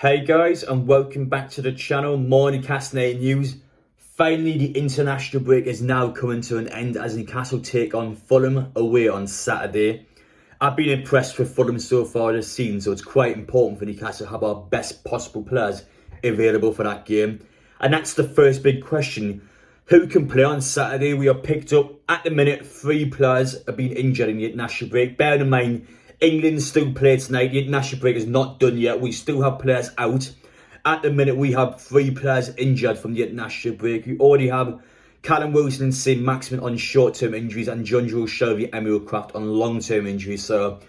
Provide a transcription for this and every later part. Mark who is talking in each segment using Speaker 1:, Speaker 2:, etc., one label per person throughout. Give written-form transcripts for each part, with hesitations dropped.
Speaker 1: Hey guys, and welcome back to the channel. More Newcastle United news. Finally, the international break is now coming to an end as Newcastle take on Fulham away on Saturday. I've been impressed with Fulham so far this season, so it's quite important for Newcastle to have our best possible players available for that game. And that's the first big question. Who can play on Saturday? We are picked up, at the minute, 3 players have been injured in the international break. Bear in mind, England still play tonight. The international break is not done yet. We still have players out. At the minute, we have 3 players injured from the international break. We already have Callum Wilson and Saint-Maximin on short-term injuries and John Shelby and Emil Kraft on long-term injuries. So,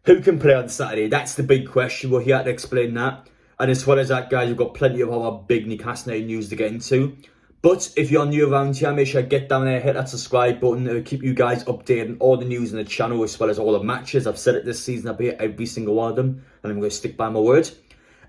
Speaker 1: who can play on Saturday? That's the big question. We're here to explain that. And as well as that, guys, we've got plenty of other big Newcastle United news to get into. But if you're new around here, make sure you get down there, hit that subscribe button. It'll keep you guys updated on all the news on the channel as well as all the matches. I've said it this season, I'll be at every single one of them. And I'm going to stick by my word.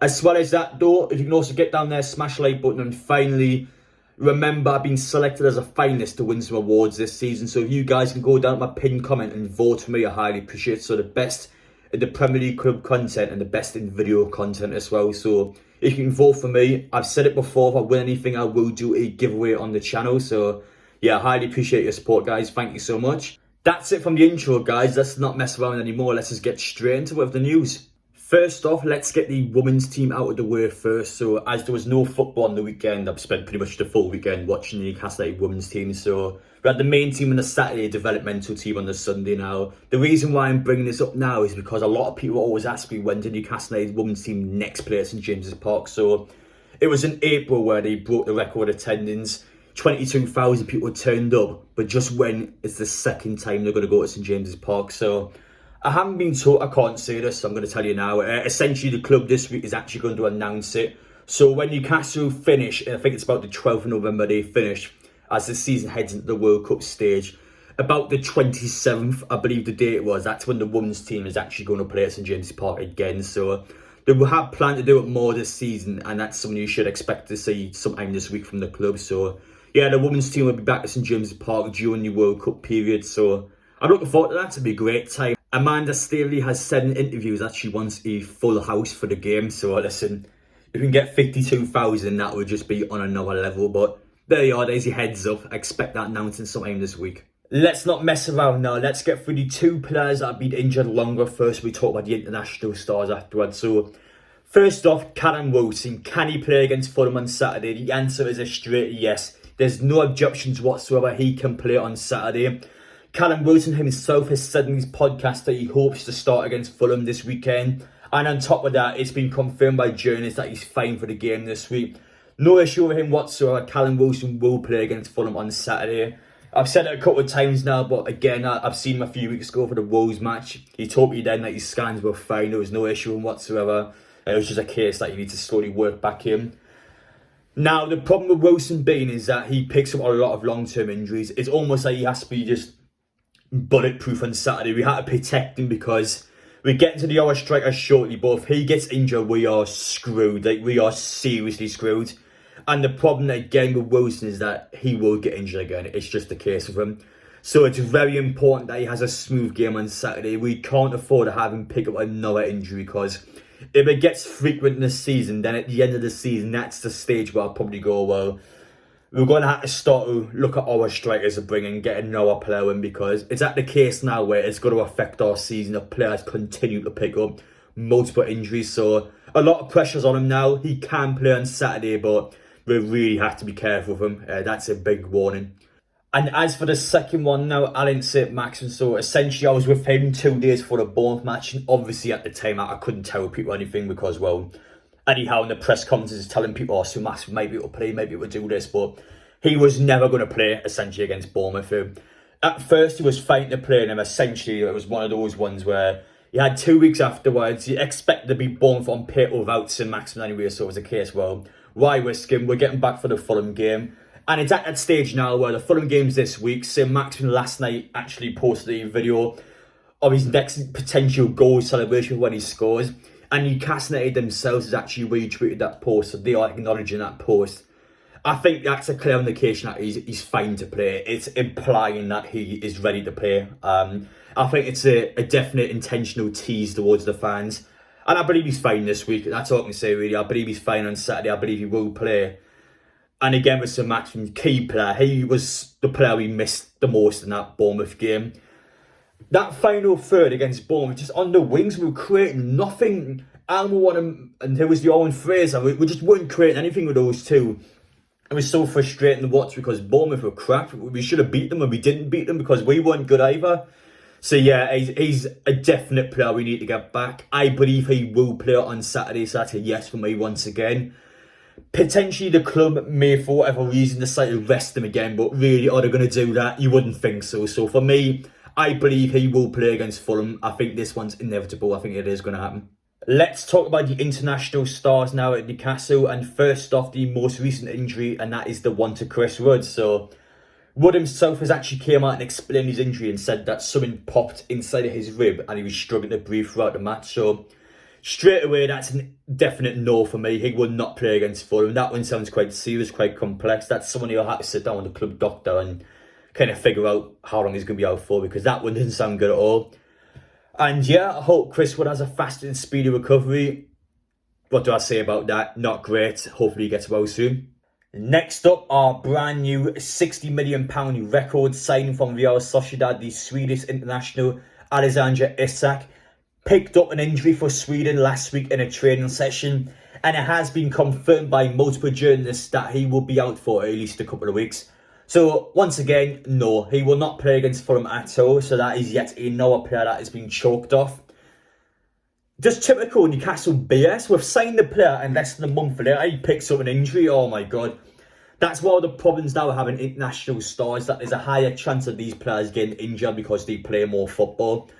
Speaker 1: As well as that though, if you can also get down there, smash the like button. And finally, remember I've been selected as a finalist to win some awards this season. So if you guys can go down to my pinned comment and vote for me, I highly appreciate it. So the best in the Premier League club content and the best in video content as well. So if you can vote for me, I've said it before, if I win anything, I will do a giveaway on the channel. So yeah, I highly appreciate your support, guys. Thank you so much. That's it from the intro, guys. Let's not mess around anymore. Let's just get straight into it with the news. First off, let's get the women's team out of the way first. So as there was no football on the weekend, I've spent pretty much the full weekend watching the Newcastle United women's team. So we had the main team on the Saturday, developmental team on the Sunday now. The reason why I'm bringing this up now is because a lot of people always ask me when did Newcastle United women's team next play at St James's Park. So it was in April where they broke the record attendance. 22,000 people turned up, but just when it's the second time they're going to go to St James's Park. So I haven't been told, I can't say this, so I'm going to tell you now. Essentially, the club this week is actually going to announce it. So when Newcastle finish, I think it's about the 12th of November they finish, as the season heads into the World Cup stage. About the 27th, I believe the date was, that's when the women's team is actually going to play at St James's Park again. So they will have planned to do it more this season, and that's something you should expect to see sometime this week from the club. So yeah, the women's team will be back at St James's Park during the World Cup period. So I'm looking forward to that. It'll be a great time. Amanda Staveley has said in interviews that she wants a full house for the game. So listen, if we can get 52,000, that would just be on another level. But there you are, there's your heads up. I expect that announcing sometime this week. Let's not mess around now. Let's get through the 2 players that have been injured longer first. We talk about the international stars afterwards. So first off, Callum Wilson. Can he play against Fulham on Saturday? The answer is a straight yes. There's no objections whatsoever. He can play on Saturday. Callum Wilson himself has said in his podcast that he hopes to start against Fulham this weekend. And on top of that, it's been confirmed by journalists that he's fine for the game this week. No issue with him whatsoever. Callum Wilson will play against Fulham on Saturday. I've said it a couple of times now, but again, I've seen him a few weeks ago for the Wolves match. He told me then that his scans were fine. There was no issue with him whatsoever. It was just a case that you need to slowly work back in. Now, the problem with Wilson being is that he picks up a lot of long-term injuries. It's almost like he has to be just bulletproof on Saturday. We had to protect him because we're getting to the other strikers shortly, but if he gets injured, we are screwed. Like, we are seriously screwed. And the problem again with Wilson is that he will get injured again. It's just the case of him. So it's very important that he has a smooth game on Saturday. We can't afford to have him pick up another injury, because if it gets frequent in the season, then at the end of the season, that's the stage where I'll probably go, well, we're going to have to start to look at our strikers to bring and get another player in, because it's at the case now where it's going to affect our season if players continue to pick up multiple injuries. So a lot of pressure's on him now. He can play on Saturday, but we really have to be careful with him. That's a big warning. And as for the second one now, Saint-Maximin. So essentially I was with him 2 days for the Bournemouth match, and obviously at the time I couldn't tell people anything because, well, anyhow in the press conferences telling people, oh, Saint-Maximin, maybe it will play, maybe it will do this, but he was never going to play essentially against Bournemouth. At first he was fine to play, and essentially it was one of those ones where you had 2 weeks afterwards, you expected to be Bournemouth on paper without Saint-Maximin anyway, so it was a case, well, why risk him? We're getting back for the Fulham game. And it's at that stage now where the Fulham game's this week. Saint-Maximin last night actually posted a video of his next potential goal celebration when he scores. And Newcastle United themselves has actually retweeted that post, so they are acknowledging that post. I think that's a clear indication that he's fine to play. It's implying that he is ready to play. I think it's a definite intentional tease towards the fans. And I believe he's fine this week. That's all I can say, really. I believe he's fine on Saturday. I believe he will play. And again, with Saint-Maximin, key player. He was the player we missed the most in that Bournemouth game. That final third against Bournemouth, just on the wings, we were creating nothing. And there was the Owen Fraser. We just weren't creating anything with those two. It was so frustrating to watch because Bournemouth were crap. We should have beat them and we didn't beat them because we weren't good either. So yeah, he's a definite player we need to get back. I believe he will play on Saturday, so that's a yes for me once again. Potentially the club may, for whatever reason, decide to rest him again, but really, are they going to do that? You wouldn't think so. So for me, I believe he will play against Fulham. I think this one's inevitable. I think it is going to happen. Let's talk about the international stars now at Newcastle. And first off, the most recent injury, and that is the one to Chris Wood. So Wood himself has actually came out and explained his injury and said that something popped inside of his rib and he was struggling to breathe throughout the match. So straight away, that's a definite no for me. He will not play against Fulham. That one sounds quite serious, quite complex. That's someone you'll have to sit down with the club doctor and kind of figure out how long he's going to be out for, because that one doesn't sound good at all. And yeah, I hope Chris Wood has a fast and speedy recovery. What do I say about that? Not great. Hopefully he gets well soon. Next up, our brand new £60 million record signing from Real Sociedad, the Swedish international Alexander Isak. Picked up an injury for Sweden last week in a training session, and it has been confirmed by multiple journalists that he will be out for at least a couple of weeks. So once again, no, he will not play against Fulham at all. So that is yet another player that has been choked off. Just typical Newcastle BS. We've signed the player and less than a month later he picks up an injury. Oh my God. That's one of the problems now having international stars, that there's a higher chance of these players getting injured because they play more football.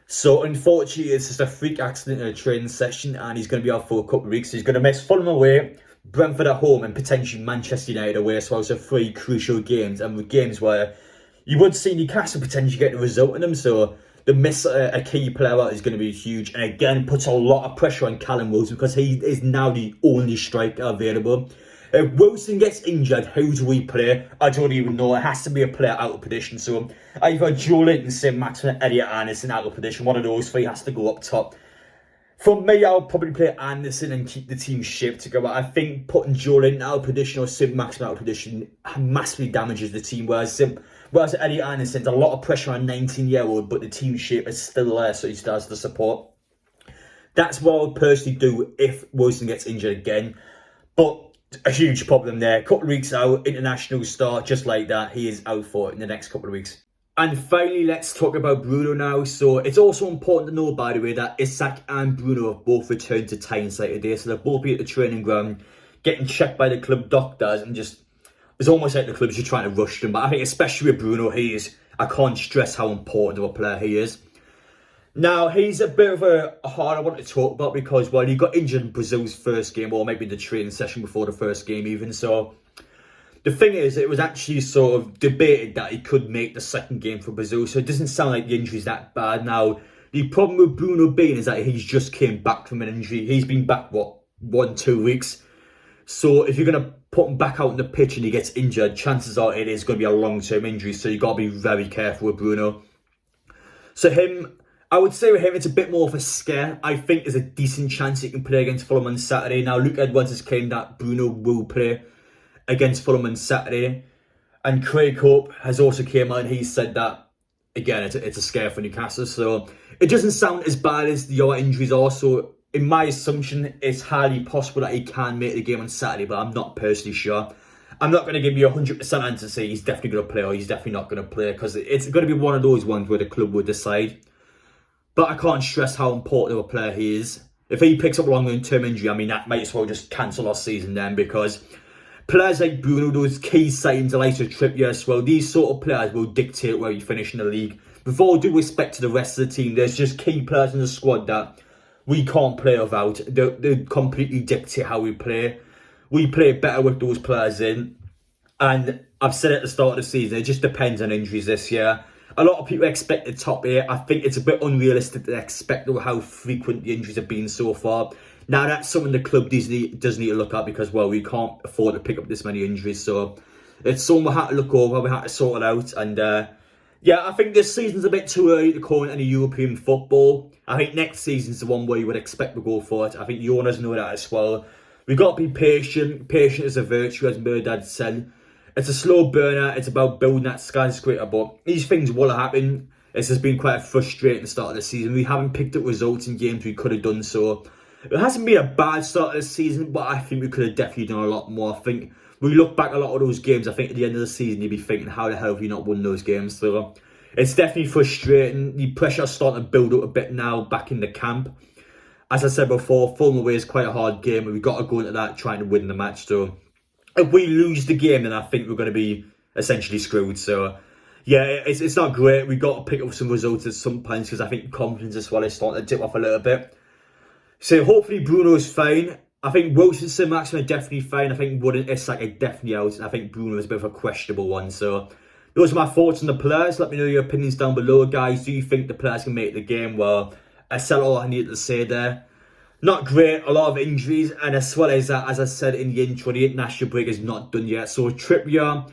Speaker 1: So unfortunately, it's just a freak accident in a training session and he's going to be out for a couple of weeks. He's going to miss Fulham away, Brentford at home and potentially Manchester United away. So those are three crucial games, and with games where you would see Newcastle potentially getting a result in them. So the miss a key player out is going to be huge, and again puts a lot of pressure on Callum Wilson because he is now the only striker available. If Wilson gets injured, who do we play? I don't even know. It has to be a player out of position. So either Joelinton, Saint-Maximin, Elliot Anderson out of position. One of those three has to go up top. For me, I'll probably play Anderson and keep the team shape together. I think putting Joelinton out of position or Saint-Maximin out of position massively damages the team. Whereas Elliot Anderson's a lot of pressure on 19-year-old, but the team shape is still there, so he still has the support. That's what I would personally do if Wilson gets injured again. But a huge problem there. A couple of weeks out, international star, just like that. He is out for it in the next couple of weeks. And finally, let's talk about Bruno now. So it's also important to know, by the way, that Isak and Bruno have both returned to Tyneside today. So they'll both be at the training ground, getting checked by the club doctors, and just, it's almost like the club's just trying to rush them. But I think especially with Bruno, I can't stress how important of a player he is. Now, he's a bit of a hard one to talk about because, well, he got injured in Brazil's first game, or maybe the training session before the first game even. So the thing is, it was actually sort of debated that he could make the second game for Brazil. So it doesn't sound like the injury's that bad. Now, the problem with Bruno being is that he's just came back from an injury. He's been back, 1-2 weeks. So if you're going to put him back out on the pitch and he gets injured, chances are it is going to be a long-term injury. So you've got to be very careful with Bruno. So I would say with him, it's a bit more of a scare. I think there's a decent chance he can play against Fulham on Saturday. Now, Luke Edwards has claimed that Bruno will play against Fulham on Saturday. And Craig Hope has also came out and he said that, again, it's a scare for Newcastle. So it doesn't sound as bad as the other injuries are. So in my assumption, it's highly possible that he can make the game on Saturday, but I'm not personally sure. I'm not going to give you 100% answer to say he's definitely going to play or he's definitely not going to play, because it's going to be one of those ones where the club will decide. But I can't stress how important of a player he is. If he picks up a long-term injury, I mean, that might as well just cancel our season then, because players like Bruno, those key signs, Elijah Trippier as well, these sort of players will dictate where you finish in the league. With all due respect to the rest of the team, there's just key players in the squad that we can't play without. They completely dictate how we play. We play better with those players in. And I've said at the start of the season, it just depends on injuries this year. A lot of people expect the top 8. I think it's a bit unrealistic to expect how frequent the injuries have been so far. Now, that's something the club does need to look at because, well, we can't afford to pick up this many injuries. So it's something we have to look over. We have to sort it out. And Yeah, I think this season's a bit too early to call into European football. I think next season's the one where you would expect to go for it. I think the owners know that as well. We've got to be patient. Patient is a virtue, as Murdad said. It's a slow burner. It's about building that skyscraper, but these things will happen. This has been quite a frustrating start of the season. We haven't picked up results in games we could have done so. It hasn't been a bad start of the season, but I think we could have definitely done a lot more. I think we look back at a lot of those games, I think at the end of the season, you'd be thinking, how the hell have you not won those games? So it's definitely frustrating. The pressure's starting to build up a bit now back in the camp. As I said before, Fulham away is quite a hard game, and we've got to go into that trying to win the match. So if we lose the game, then I think we're going to be essentially screwed. So yeah, it's not great. We've got to pick up some results at some points because I think confidence as well is starting to dip off a little bit. So hopefully Bruno's fine. I think Wilson and Saint-Maximin are definitely fine. I think Wood and Isak are definitely out. And I think Bruno is a bit of a questionable one. So those are my thoughts on the players. Let me know your opinions down below, guys. Do you think the players can make the game? Well, I said all I needed to say there. Not great, a lot of injuries. And as well as that, as I said in the intro, the international break is not done yet. So Trippier,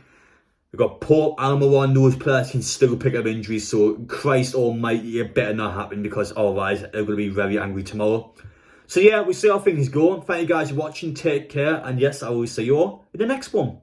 Speaker 1: we've got Pope, Almiron, those players can still pick up injuries. So Christ almighty, it better not happen because otherwise they're going to be very angry tomorrow. So yeah, we'll see how things go. Thank you guys for watching. Take care. And yes, I will see you all in the next one.